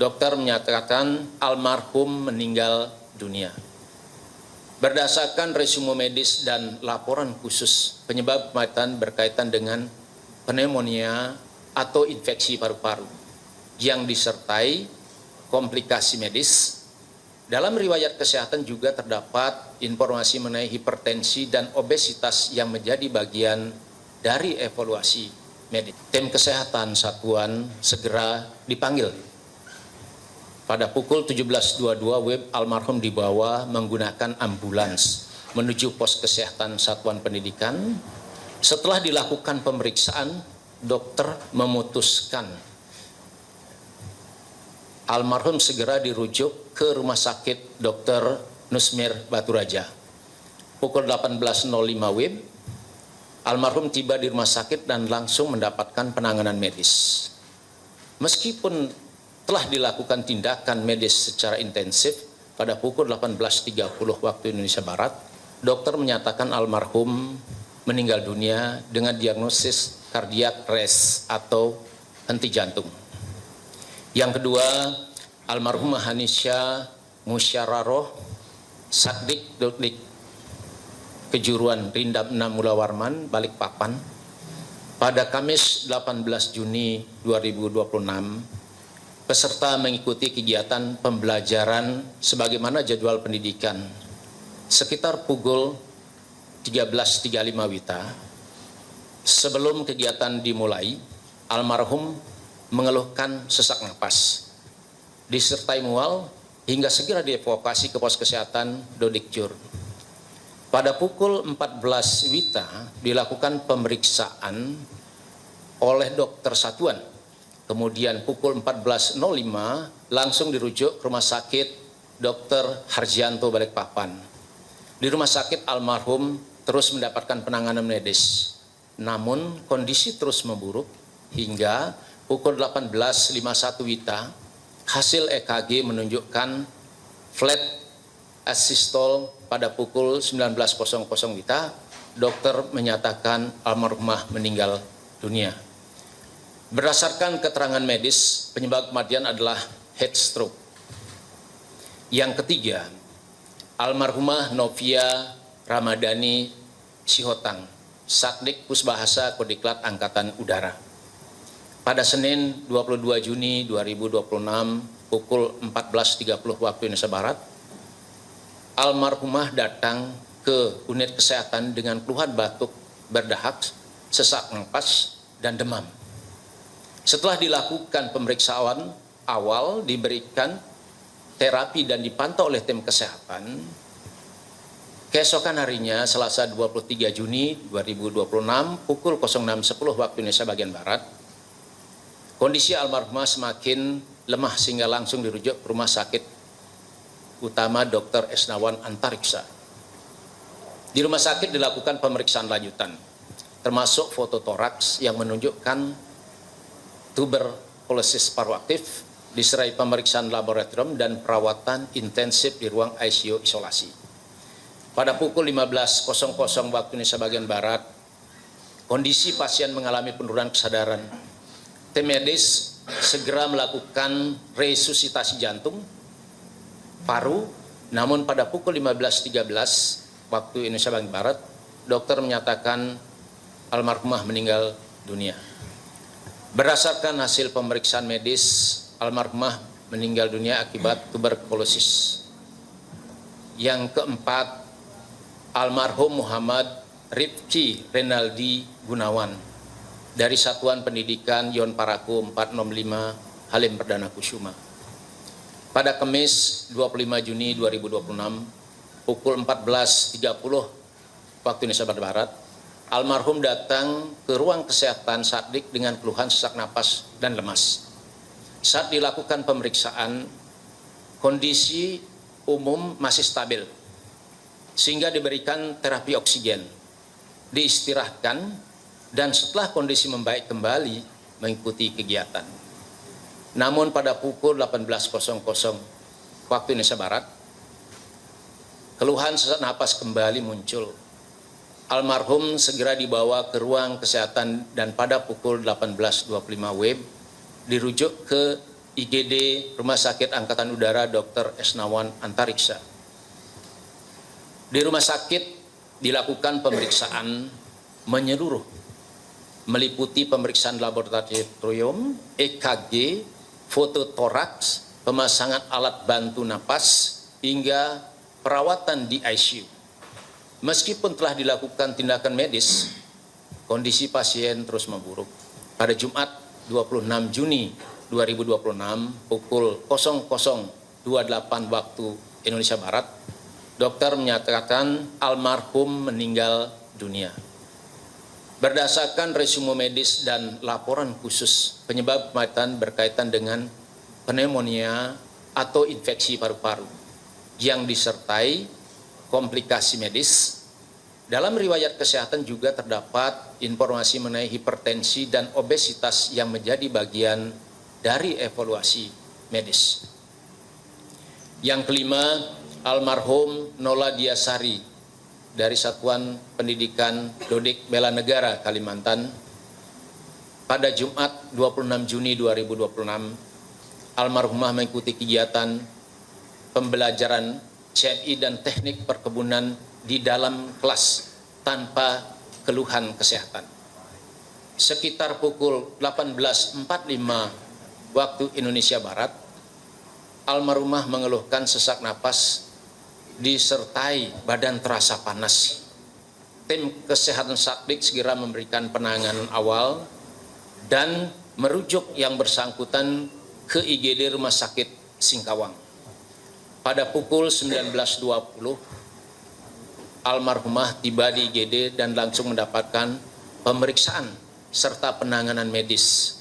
dokter menyatakan almarhum meninggal dunia. Berdasarkan resume medis dan laporan khusus, penyebab kematian berkaitan dengan pneumonia atau infeksi paru-paru yang disertai komplikasi medis. Dalam riwayat kesehatan juga terdapat informasi mengenai hipertensi dan obesitas yang menjadi bagian dari evaluasi medis. Tim kesehatan satuan segera dipanggil. Pada pukul 17.22 WIB almarhum dibawa menggunakan ambulans menuju pos kesehatan satuan pendidikan. Setelah dilakukan pemeriksaan, dokter memutuskan almarhum segera dirujuk ke Rumah Sakit Dr. Nusmir Baturaja. Pukul 18.05 WIB, almarhum tiba di rumah sakit dan langsung mendapatkan penanganan medis. Meskipun telah dilakukan tindakan medis secara intensif pada pukul 18.30 waktu Indonesia Barat, dokter menyatakan almarhum meninggal dunia dengan diagnosis cardiac arrest atau henti jantung. Yang kedua, almarhumah Hanisha Musyararoh Sakdik Dodik Kejuruan Rindam 6 Mulawarman, Balikpapan, pada Kamis 18 Juni 2026, peserta mengikuti kegiatan pembelajaran sebagaimana jadwal pendidikan. Sekitar pukul 13.35 WITA, sebelum kegiatan dimulai, almarhum mengeluhkan sesak napas, disertai mual hingga segera dievakuasi ke pos kesehatan Dodikjur. Pada pukul 14 WITA dilakukan pemeriksaan oleh dokter satuan. Kemudian pukul 14.05 langsung dirujuk ke Rumah Sakit Dr. Harjianto Balikpapan. Di rumah sakit almarhum terus mendapatkan penanganan medis. Namun kondisi terus memburuk hingga pukul 18.51 WITA hasil EKG menunjukkan flat asystole. Pada pukul 19.00 WITA dokter menyatakan almarhumah meninggal dunia. Berdasarkan keterangan medis, penyebab kematian adalah heat stroke. Yang ketiga, almarhumah Novia Ramadhani Sihotang, Satdik Pusbahasa Kodiklat Angkatan Udara. Pada Senin 22 Juni 2026 pukul 14.30 waktu Indonesia Barat, almarhumah datang ke unit kesehatan dengan keluhan batuk, berdahak, sesak napas, dan demam. Setelah dilakukan pemeriksaan awal, diberikan terapi dan dipantau oleh tim kesehatan, keesokan harinya Selasa 23 Juni 2026 pukul 06.10 waktu Indonesia bagian Barat, kondisi almarhumah semakin lemah sehingga langsung dirujuk ke Rumah Sakit Utama Dr. Esnawan Antariksa. Di rumah sakit dilakukan pemeriksaan lanjutan, termasuk foto toraks yang menunjukkan tuberkulosis paru aktif, disertai pemeriksaan laboratorium dan perawatan intensif di ruang ICU isolasi. Pada pukul 15.00 waktu Indonesia bagian Barat, kondisi pasien mengalami penurunan kesadaran. Tim medis segera melakukan resusitasi jantung, paru, namun pada pukul 15.13 waktu Indonesia bagian Barat, dokter menyatakan almarhumah meninggal dunia. Berdasarkan hasil pemeriksaan medis, almarhumah meninggal dunia akibat tuberkulosis. Yang keempat, almarhum Muhammad Rifki Renaldi Gunawan dari Satuan Pendidikan Yon Paraku 465 Halim Perdana Kusuma. Pada Kamis 25 Juni 2026 pukul 14.30 waktu Indonesia Barat, almarhum datang ke ruang kesehatan Satdik dengan keluhan sesak napas dan lemas. Saat dilakukan pemeriksaan, kondisi umum masih stabil, sehingga diberikan terapi oksigen, diistirahatkan, dan setelah kondisi membaik kembali mengikuti kegiatan. Namun pada pukul 18.00 waktu Indonesia Barat, keluhan sesak napas kembali muncul. Almarhum segera dibawa ke ruang kesehatan dan pada pukul 18.25 WIB dirujuk ke IGD Rumah Sakit Angkatan Udara Dr. Esnawan Antariksa. Di rumah sakit dilakukan pemeriksaan menyeluruh, meliputi pemeriksaan laboratorium, EKG, foto toraks, pemasangan alat bantu napas, hingga perawatan di ICU. Meskipun telah dilakukan tindakan medis, kondisi pasien terus memburuk. Pada Jumat 26 Juni 2026 pukul 00.28 waktu Indonesia Barat, dokter menyatakan almarhum meninggal dunia. Berdasarkan resume medis dan laporan khusus, penyebab kematian berkaitan dengan pneumonia atau infeksi paru-paru yang disertai komplikasi medis. Dalam riwayat kesehatan juga terdapat informasi mengenai hipertensi dan obesitas yang menjadi bagian dari evaluasi medis. Yang kelima, almarhum Nola Diasari dari Satuan Pendidikan Dodik Bela Negara Kalimantan pada Jumat 26 Juni 2026, almarhumah mengikuti kegiatan pembelajaran CNI dan teknik perkebunan di dalam kelas tanpa keluhan kesehatan. Sekitar pukul 18.45 waktu Indonesia Barat, almarhumah mengeluhkan sesak napas disertai badan terasa panas. Tim kesehatan Satdik segera memberikan penanganan awal dan merujuk yang bersangkutan ke IGD Rumah Sakit Singkawang. Pada pukul 19.20, almarhumah tiba di IGD dan langsung mendapatkan pemeriksaan serta penanganan medis.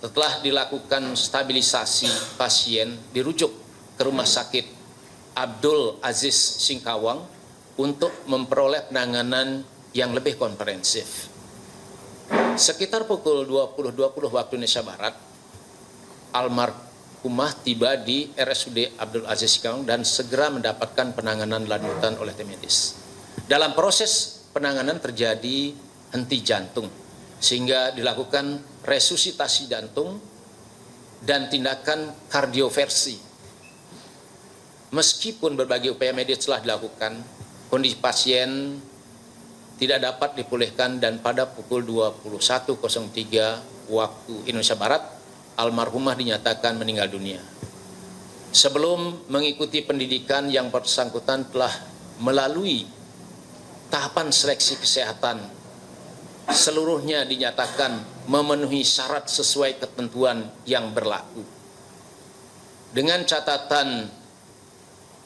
Setelah dilakukan stabilisasi, pasien dirujuk ke Rumah Sakit Abdul Aziz Singkawang untuk memperoleh penanganan yang lebih komprehensif. Sekitar pukul 20.20 waktu Indonesia Barat, almarhumah tiba di RSUD Abdul Aziz Singkawang dan segera mendapatkan penanganan lanjutan oleh tim medis. Dalam proses penanganan terjadi henti jantung, sehingga dilakukan resusitasi jantung dan tindakan kardioversi. Meskipun berbagai upaya medis telah dilakukan, kondisi pasien tidak dapat dipulihkan dan pada pukul 21.03 waktu Indonesia Barat, almarhumah dinyatakan meninggal dunia. Sebelum mengikuti pendidikan, yang bersangkutan telah melalui tahapan seleksi kesehatan. Seluruhnya dinyatakan memenuhi syarat sesuai ketentuan yang berlaku. Dengan catatan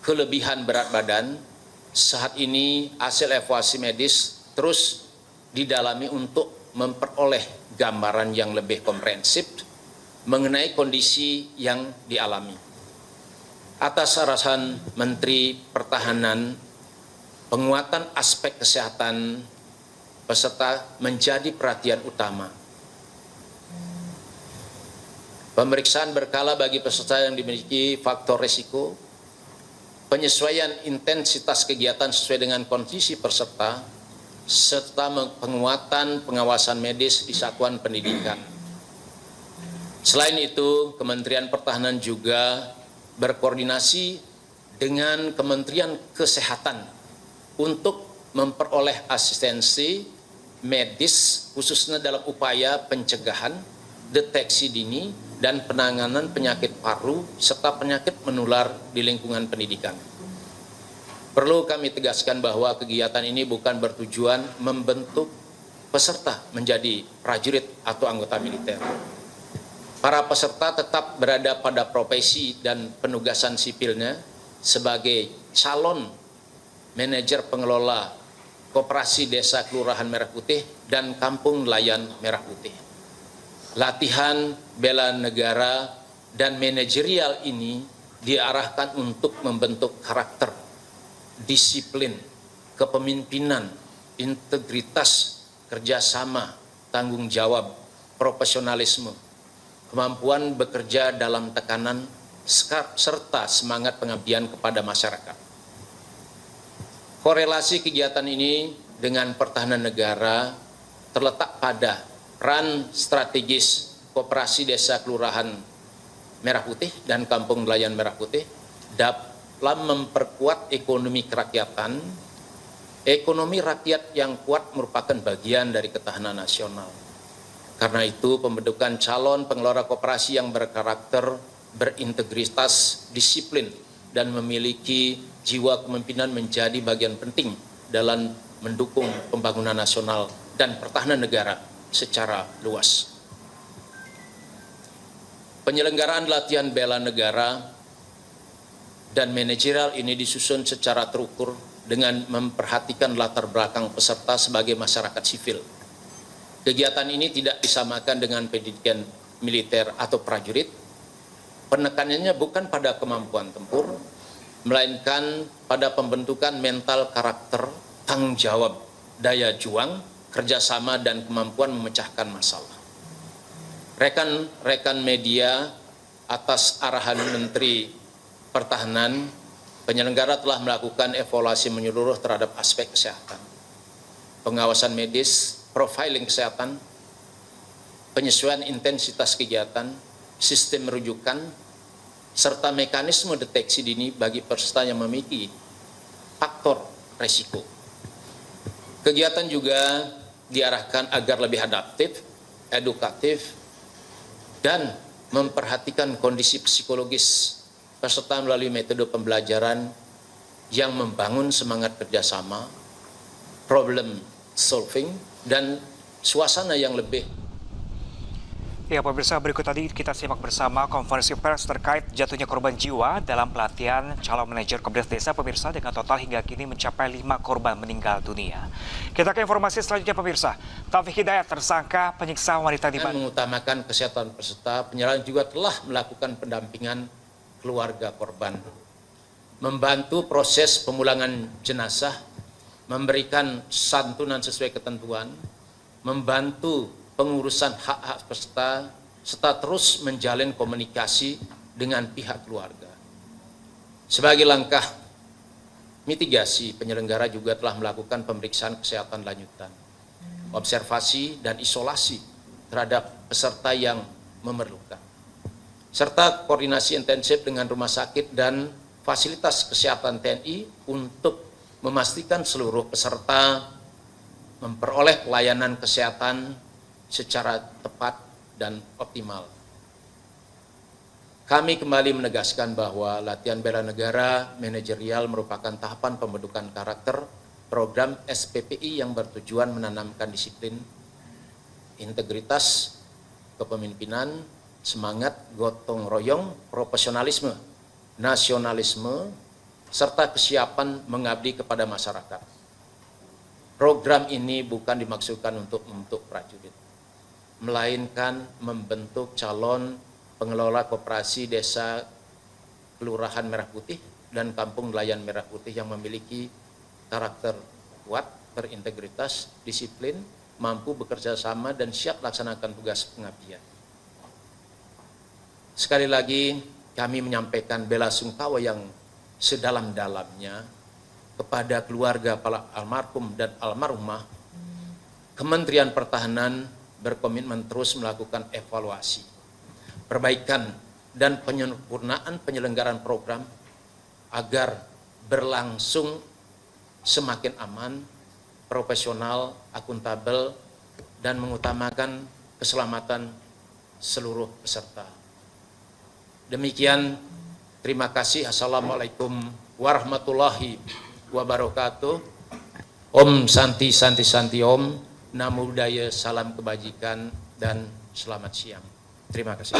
kelebihan berat badan, saat ini hasil evaluasi medis terus didalami untuk memperoleh gambaran yang lebih komprehensif mengenai kondisi yang dialami. Atas arahan Menteri Pertahanan, penguatan aspek kesehatan peserta menjadi perhatian utama. Pemeriksaan berkala bagi peserta yang dimiliki faktor risiko, penyesuaian intensitas kegiatan sesuai dengan kondisi peserta, serta penguatan pengawasan medis di satuan pendidikan. Selain itu, Kementerian Pertahanan juga berkoordinasi dengan Kementerian Kesehatan untuk memperoleh asistensi medis khususnya dalam upaya pencegahan, deteksi dini, dan penanganan penyakit paru serta penyakit menular di lingkungan pendidikan. Perlu kami tegaskan bahwa kegiatan ini bukan bertujuan membentuk peserta menjadi prajurit atau anggota militer. Para peserta tetap berada pada profesi dan penugasan sipilnya sebagai calon manajer pengelola Koperasi Desa Kelurahan Merah Putih dan Kampung Nelayan Merah Putih. Latihan bela negara dan manajerial ini diarahkan untuk membentuk karakter, disiplin, kepemimpinan, integritas, kerjasama, tanggung jawab, profesionalisme, kemampuan bekerja dalam tekanan, serta semangat pengabdian kepada masyarakat. Korelasi kegiatan ini dengan pertahanan negara terletak pada peran strategis Koperasi Desa Kelurahan Merah Putih dan Kampung Nelayan Merah Putih dalam memperkuat ekonomi kerakyatan. Ekonomi rakyat yang kuat merupakan bagian dari ketahanan nasional. Karena itu, pembentukan calon pengelola koperasi yang berkarakter, berintegritas, disiplin, dan memiliki jiwa kepemimpinan menjadi bagian penting dalam mendukung pembangunan nasional dan pertahanan negara secara luas. Penyelenggaraan latihan bela negara dan manajerial ini disusun secara terukur dengan memperhatikan latar belakang peserta sebagai masyarakat sipil. Kegiatan ini tidak disamakan dengan pendidikan militer atau prajurit. Penekanannya bukan pada kemampuan tempur, melainkan pada pembentukan mental karakter, tanggung jawab, daya juang, kerjasama, dan kemampuan memecahkan masalah. Rekan-rekan media, atas arahan Menteri Pertahanan, penyelenggara telah melakukan evaluasi menyeluruh terhadap aspek kesehatan, pengawasan medis, profiling kesehatan, penyesuaian intensitas kegiatan, sistem rujukan, serta mekanisme deteksi dini bagi peserta yang memiliki faktor resiko. Kegiatan juga diarahkan agar lebih adaptif, edukatif, dan memperhatikan kondisi psikologis peserta melalui metode pembelajaran yang membangun semangat kerjasama, problem solving, dan suasana yang lebih. Ya, pemirsa, berikut tadi kita simak bersama konferensi pers terkait jatuhnya korban jiwa dalam pelatihan calon manajer Koperasi Desa, pemirsa, dengan total hingga kini mencapai 5 korban meninggal dunia. Kita ke informasi selanjutnya, pemirsa. Taufik Hidayat, tersangka penyiksa wanita di Bandung. Mengutamakan kesehatan peserta, penyerahan juga telah melakukan pendampingan keluarga korban, membantu proses pemulangan jenazah, memberikan santunan sesuai ketentuan, membantu pengurusan hak-hak peserta, serta terus menjalin komunikasi dengan pihak keluarga. Sebagai langkah mitigasi, penyelenggara juga telah melakukan pemeriksaan kesehatan lanjutan, observasi dan isolasi terhadap peserta yang memerlukan, serta koordinasi intensif dengan rumah sakit dan fasilitas kesehatan TNI untuk memastikan seluruh peserta memperoleh pelayanan kesehatan secara tepat dan optimal. Kami kembali menegaskan bahwa latihan bela negara manajerial merupakan tahapan pembentukan karakter program SPPI yang bertujuan menanamkan disiplin, integritas, kepemimpinan, semangat gotong royong, profesionalisme, nasionalisme, serta kesiapan mengabdi kepada masyarakat. Program ini bukan dimaksudkan untuk membentuk prajurit, melainkan membentuk calon pengelola koperasi desa Kelurahan Merah Putih dan Kampung Nelayan Merah Putih yang memiliki karakter kuat, berintegritas, disiplin, mampu bekerja sama, dan siap laksanakan tugas pengabdian. Sekali lagi, kami menyampaikan bela sungkawa yang sedalam-dalamnya kepada keluarga para almarhum dan almarhumah. Kementerian Pertahanan berkomitmen terus melakukan evaluasi, perbaikan, dan penyempurnaan penyelenggaraan program agar berlangsung semakin aman, profesional, akuntabel, dan mengutamakan keselamatan seluruh peserta. Demikian, terima kasih. Assalamualaikum warahmatullahi wabarakatuh. Om Santi Santi Santi Om. Namo Buddhaya, salam kebajikan, dan selamat siang. Terima kasih.